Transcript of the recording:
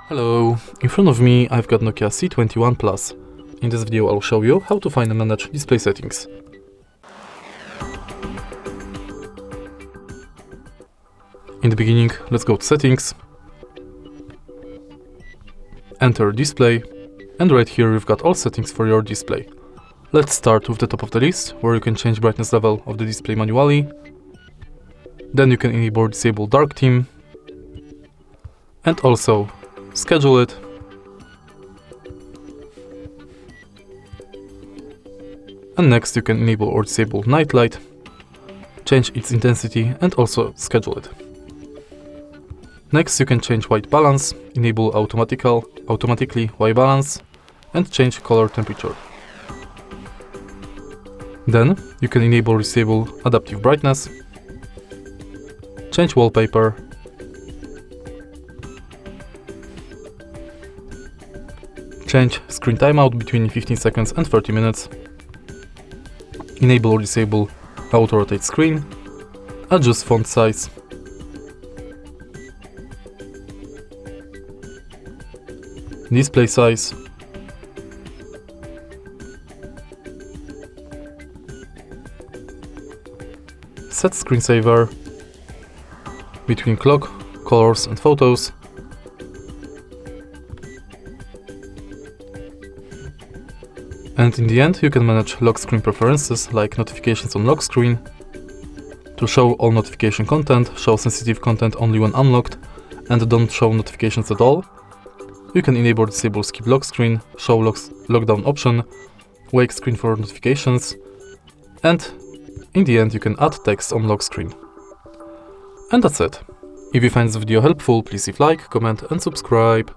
Hello, in front of me I've got Nokia C21 Plus. In this video I'll show you how to find and manage display settings. In the beginning, let's go to settings, enter display, and right here we've got all settings for your display. Let's start with the top of the list, where you can change brightness level of the display manually. Then you can enable or disable dark theme, and also schedule it. And next you can enable or disable night light, change its intensity and also schedule it. Next you can change white balance, enable automatically white balance and change color temperature. Then you can enable or disable adaptive brightness, change wallpaper, change screen timeout between 15 seconds and 30 minutes, enable or disable auto rotate screen, adjust font size, display size, set screensaver between clock, colors and photos, and in the end you can manage lock screen preferences like notifications on lock screen, to show all notification content, show sensitive content only when unlocked, and don't show notifications at all. You can enable or disable skip lock screen, show lockdown option, wake screen for notifications, and in the end you can add text on lock screen. And that's it. If you find this video helpful, please leave like, comment and subscribe.